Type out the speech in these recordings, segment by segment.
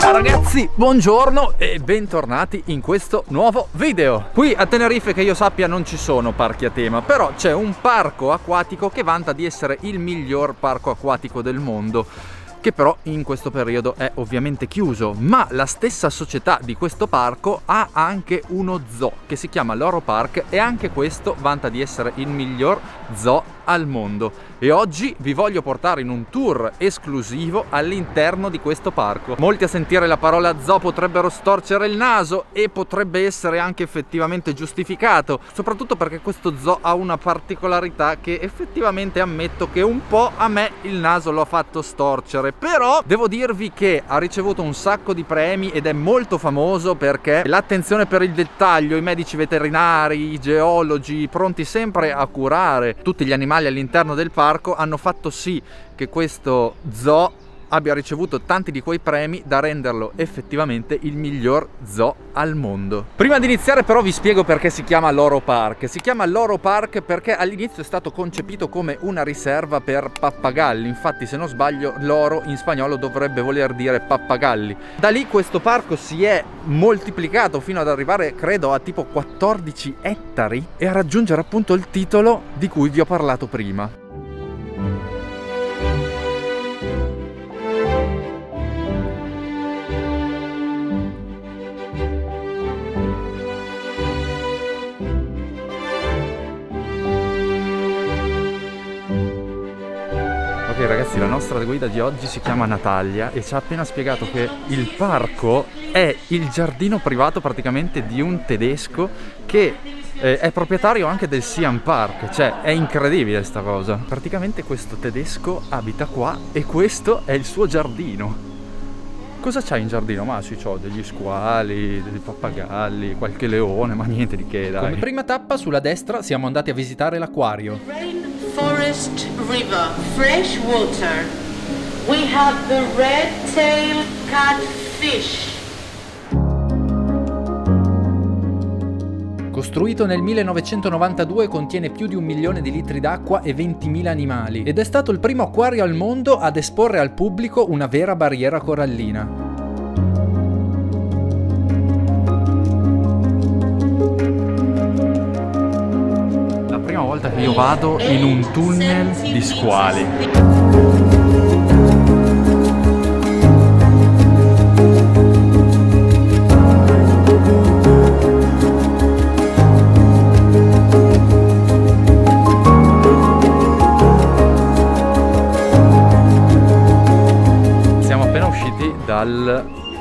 Ragazzi, buongiorno e bentornati in questo nuovo video. Qui a Tenerife, che io sappia, non ci sono parchi a tema, però c'è un parco acquatico che vanta di essere il miglior parco acquatico del mondo, che però in questo periodo è ovviamente chiuso. Ma la stessa società di questo parco ha anche uno zoo che si chiama Loro Park, e anche questo vanta di essere il miglior zoo al mondo. E oggi vi voglio portare in un tour esclusivo all'interno di questo parco. Molti a sentire la parola zoo potrebbero storcere il naso, e potrebbe essere anche effettivamente giustificato, soprattutto perché questo zoo ha una particolarità che effettivamente ammetto che un po' a me il naso lo ha fatto storcere. Però devo dirvi che ha ricevuto un sacco di premi ed è molto famoso perché l'attenzione per il dettaglio, i medici veterinari, i geologi, pronti sempre a curare tutti gli animali all'interno del parco, hanno fatto sì che questo zoo abbia ricevuto tanti di quei premi da renderlo effettivamente il miglior zoo al mondo. Prima di iniziare però vi spiego perché si chiama Loro Park. Si chiama Loro Park perché all'inizio è stato concepito come una riserva per pappagalli. Infatti, se non sbaglio, loro in spagnolo dovrebbe voler dire pappagalli. Da lì questo parco si è moltiplicato fino ad arrivare, credo, a tipo 14 ettari e a raggiungere appunto il titolo di cui vi ho parlato prima. Ok ragazzi, la nostra guida di oggi si chiama Natalia e ci ha appena spiegato che il parco è il giardino privato praticamente di un tedesco che è proprietario anche del Siam Park. Cioè, è incredibile sta cosa. Praticamente questo tedesco abita qua e questo è il suo giardino. Cosa c'ha in giardino? Ma sì, c'ho degli squali, dei pappagalli, qualche leone, ma niente di che, dai. Come prima tappa, sulla destra siamo andati a visitare l'acquario. Rainforest River, fresh water. We have the red-tailed catfish. Costruito nel 1992, contiene più di 1 milione di litri d'acqua e 20.000 animali, ed è stato il primo acquario al mondo ad esporre al pubblico una vera barriera corallina. La prima volta che io vado in un tunnel di squali.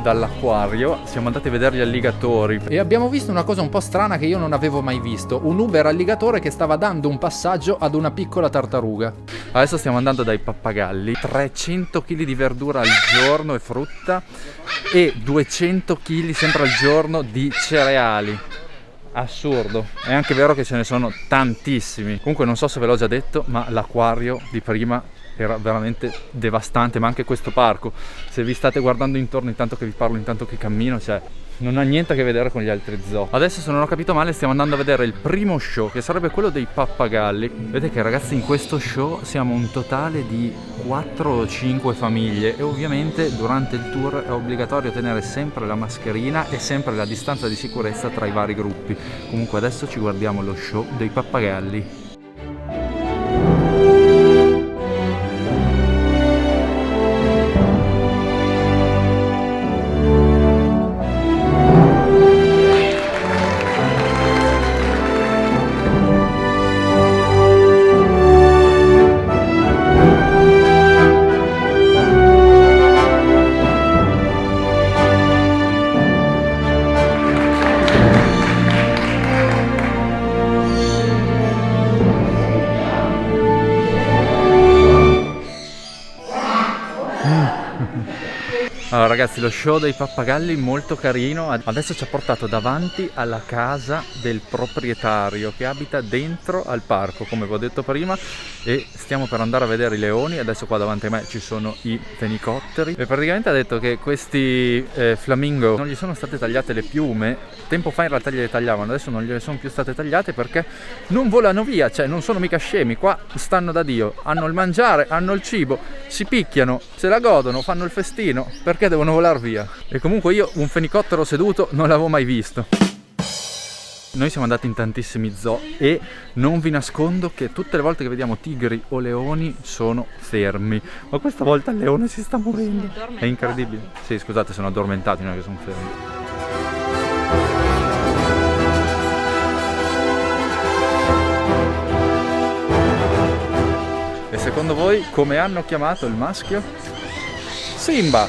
Dall'acquario siamo andati a vedere gli alligatori E abbiamo visto una cosa un po' strana che io non avevo mai visto: un Uber alligatore che stava dando un passaggio ad una piccola tartaruga. Adesso stiamo andando dai pappagalli. 300 kg di verdura al giorno e frutta e 200 kg sempre al giorno di cereali. Assurdo. È anche vero che ce ne sono tantissimi. Comunque non so se ve l'ho già detto, ma l'acquario di prima era veramente devastante, ma anche questo parco, se vi state guardando intorno intanto che vi parlo, intanto che cammino, cioè non ha niente a che vedere con gli altri zoo. Adesso, se non ho capito male, stiamo andando a vedere il primo show, che sarebbe quello dei pappagalli. Vedete che ragazzi, in questo show siamo un totale di 4 o 5 famiglie e ovviamente durante il tour è obbligatorio tenere sempre la mascherina e sempre la distanza di sicurezza tra i vari gruppi. Comunque adesso ci guardiamo lo show dei pappagalli. Allora ragazzi, lo show dei pappagalli molto carino. Adesso ci ha portato davanti alla casa del proprietario che abita dentro al parco, come vi ho detto prima, e stiamo per andare a vedere i leoni. Adesso qua davanti a me ci sono i fenicotteri e praticamente ha detto che questi flamingo non gli sono state tagliate le piume. Tempo fa in realtà gliele tagliavano, adesso non gliele sono più state tagliate perché non volano via, cioè non sono mica scemi, qua stanno da Dio, hanno il mangiare, hanno il cibo, si picchiano, se la godono, fanno il festino, perché devono volar via? E comunque io un fenicottero seduto non l'avevo mai visto. Noi siamo andati in tantissimi zoo e non vi nascondo che tutte le volte che vediamo tigri o leoni sono fermi, ma questa volta il leone si sta muovendo, è incredibile. Sì, scusate, sono addormentati, non è che sono fermi. E secondo voi come hanno chiamato il maschio? Simba!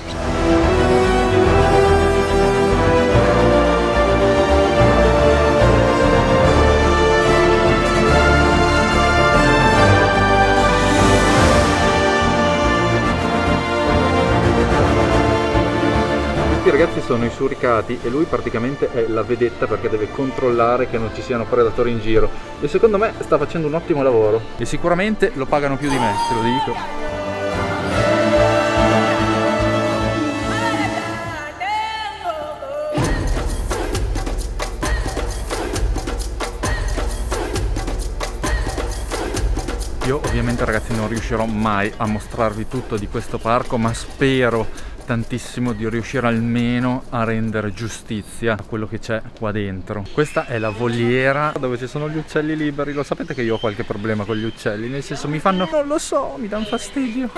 Questi ragazzi sono i suricati e lui praticamente è la vedetta perché deve controllare che non ci siano predatori in giro e secondo me sta facendo un ottimo lavoro e sicuramente lo pagano più di me, te lo dico. Io ovviamente ragazzi non riuscirò mai a mostrarvi tutto di questo parco, ma spero tantissimo di riuscire almeno a rendere giustizia a quello che c'è qua dentro. Questa è la voliera dove ci sono gli uccelli liberi. Lo sapete che io ho qualche problema con gli uccelli, nel senso mi fanno, non lo so, mi danno fastidio.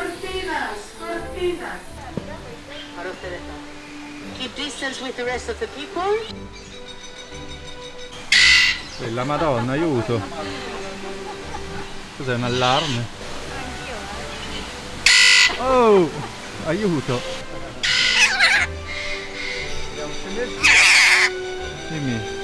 Keep distance with the rest of the people. La Madonna, aiuto. Cos'è, un allarme? Oh, aiuto. Dimmi.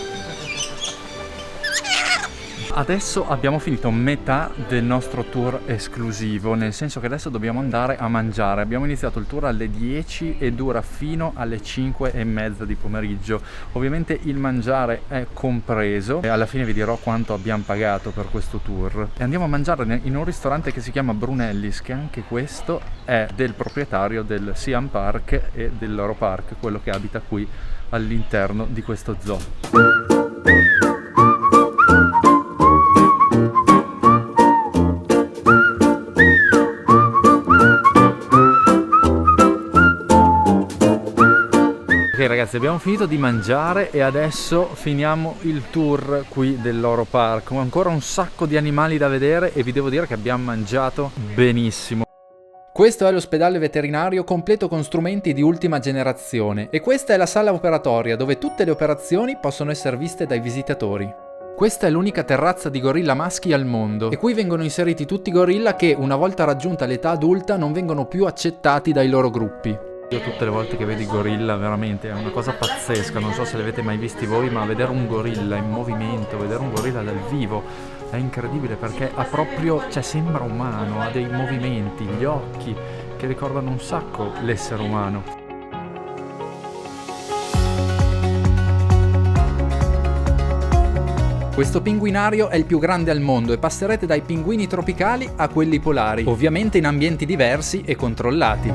Adesso abbiamo finito metà del nostro tour esclusivo, nel senso che adesso dobbiamo andare a mangiare. Abbiamo iniziato il tour alle 10 e dura fino alle 5:30 di pomeriggio. Ovviamente il mangiare è compreso e alla fine vi dirò quanto abbiamo pagato per questo tour. E andiamo a mangiare in un ristorante che si chiama Brunellis, che anche questo è del proprietario del Siam Park e del loro park, quello che abita qui all'interno di questo zoo. Ok ragazzi, abbiamo finito di mangiare e adesso finiamo il tour qui del loro parco. Ancora un sacco di animali da vedere e vi devo dire che abbiamo mangiato benissimo. Questo è l'ospedale veterinario completo con strumenti di ultima generazione e questa è la sala operatoria dove tutte le operazioni possono essere viste dai visitatori. Questa è l'unica terrazza di gorilla maschi al mondo e qui vengono inseriti tutti i gorilla che, una volta raggiunta l'età adulta, non vengono più accettati dai loro gruppi. Io tutte le volte che vedo i gorilla veramente è una cosa pazzesca, non so se li avete mai visti voi, ma vedere un gorilla in movimento, vedere un gorilla dal vivo è incredibile perché ha proprio, cioè sembra umano, ha dei movimenti, gli occhi che ricordano un sacco l'essere umano. Questo pinguinario è il più grande al mondo e passerete dai pinguini tropicali a quelli polari, ovviamente in ambienti diversi e controllati.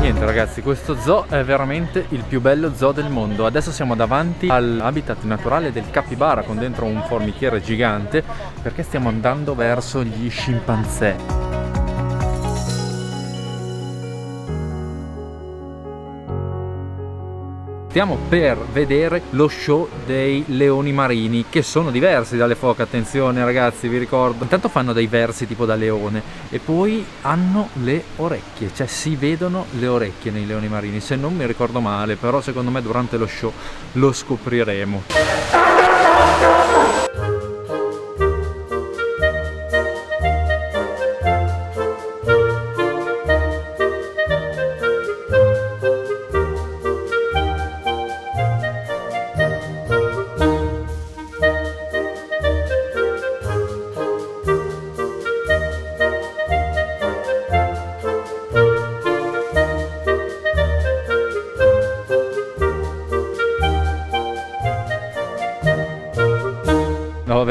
Niente ragazzi, questo zoo è veramente il più bello zoo del mondo. Adesso siamo davanti all'habitat naturale del capibara con dentro un formichiere gigante perché stiamo andando verso gli scimpanzé. Stiamo per vedere lo show dei leoni marini, che sono diversi dalle foche, attenzione ragazzi, vi ricordo. Intanto fanno dei versi tipo da leone e poi hanno le orecchie, cioè si vedono le orecchie nei leoni marini, se non mi ricordo male, però secondo me durante lo show lo scopriremo.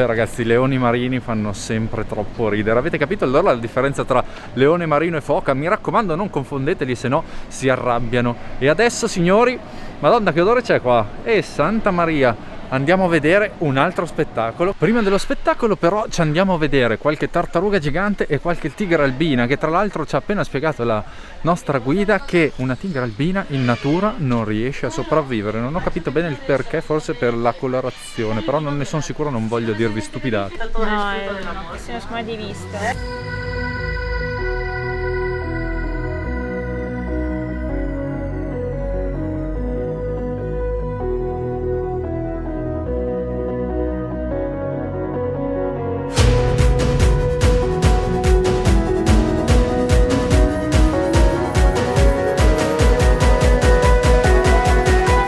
Vabbè ragazzi, i leoni marini fanno sempre troppo ridere. Avete capito allora la differenza tra leone marino e foca? Mi raccomando, non confondeteli, se no si arrabbiano. E adesso signori, madonna che odore c'è qua! Santa Maria! Andiamo a vedere un altro spettacolo. Prima dello spettacolo però ci andiamo a vedere qualche tartaruga gigante e qualche tigre albina, che tra l'altro ci ha appena spiegato la nostra guida che una tigre albina in natura non riesce a sopravvivere. Non ho capito bene il perché, forse per la colorazione, però non ne sono sicuro, non voglio dirvi stupidate. No, è una questione secondo me di vista.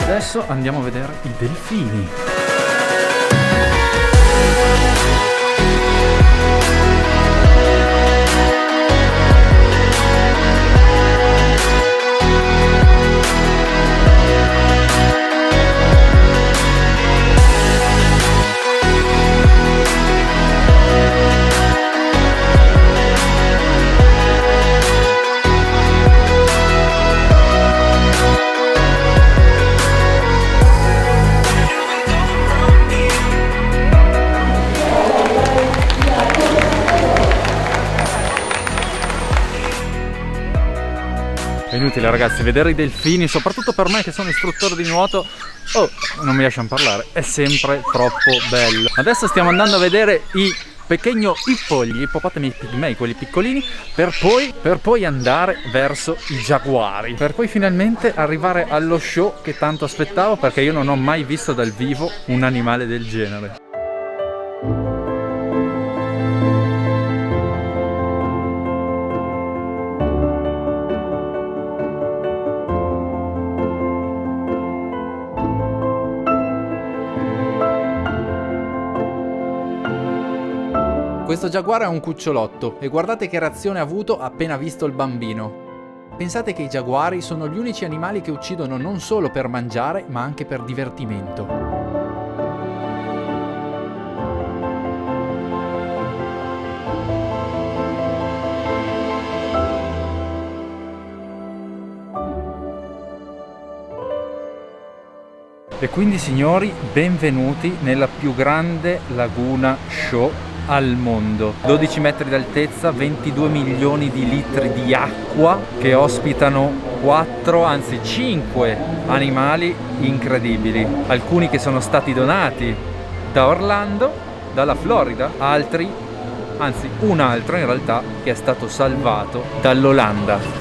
Adesso andiamo a vedere i delfini. È inutile ragazzi, vedere i delfini, soprattutto per me che sono istruttore di nuoto, non mi lasciano parlare, è sempre troppo bello. Adesso stiamo andando a vedere i pequeño hippo, gli ippopotami pigmei, quelli piccolini, per poi andare verso i giaguari, per poi finalmente arrivare allo show che tanto aspettavo, perché io non ho mai visto dal vivo un animale del genere. Questo giaguaro è un cucciolotto e guardate che reazione ha avuto appena visto il bambino. Pensate che i giaguari sono gli unici animali che uccidono non solo per mangiare, ma anche per divertimento. E quindi signori, benvenuti nella più grande laguna show al mondo. 12 metri d'altezza, 22 milioni di litri di acqua che ospitano 5 animali incredibili. Alcuni che sono stati donati da Orlando, dalla Florida, un altro in realtà che è stato salvato dall'Olanda.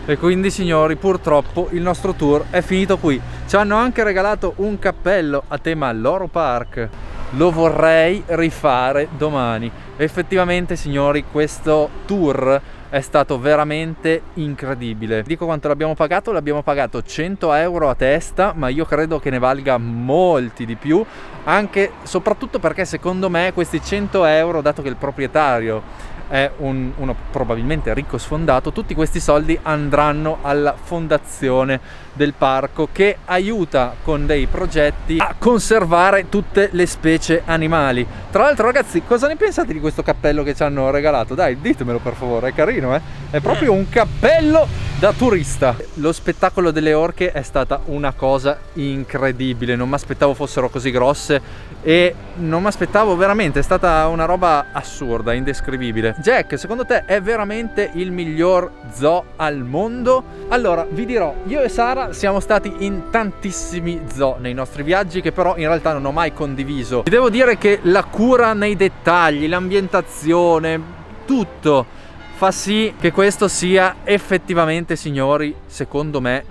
E quindi signori, purtroppo il nostro tour è finito qui. Ci hanno anche regalato un cappello a tema Loro Park. Lo vorrei rifare domani. Effettivamente signori, questo tour è stato veramente incredibile. Dico quanto l'abbiamo pagato 100 euro a testa, ma io credo che ne valga molti di più, anche soprattutto perché secondo me questi 100 euro, dato che il proprietario è uno probabilmente ricco sfondato, tutti questi soldi andranno alla fondazione del parco, che aiuta con dei progetti a conservare tutte le specie animali. Tra l'altro ragazzi, cosa ne pensate di questo cappello che ci hanno regalato? Dai, ditemelo per favore, è carino, eh? È proprio un cappello da turista. Lo spettacolo delle orche è stata una cosa incredibile, non mi aspettavo fossero così grosse e non mi aspettavo veramente, è stata una roba assurda, indescrivibile. Jack, secondo te è veramente il miglior zoo al mondo? Allora, vi dirò, io e Sara siamo stati in tantissimi zoo nei nostri viaggi che però in realtà non ho mai condiviso. Vi devo dire che la cura nei dettagli, l'ambientazione, tutto fa sì che questo sia effettivamente, signori, secondo me,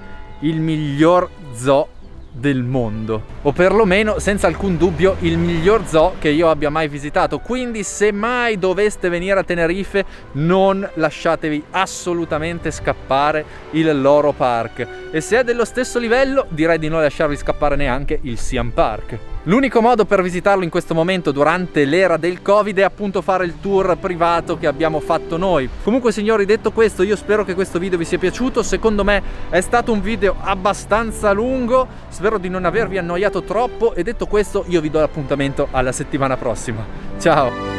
il miglior zoo del mondo, o perlomeno senza alcun dubbio il miglior zoo che io abbia mai visitato. Quindi se mai doveste venire a Tenerife non lasciatevi assolutamente scappare il Loro Park, e se è dello stesso livello direi di non lasciarvi scappare neanche il Siam Park. L'unico modo per visitarlo in questo momento durante l'era del Covid è appunto fare il tour privato che abbiamo fatto noi. Comunque signori, detto questo, io spero che questo video vi sia piaciuto. Secondo me è stato un video abbastanza lungo, spero di non avervi annoiato troppo e detto questo io vi do l'appuntamento alla settimana prossima. Ciao!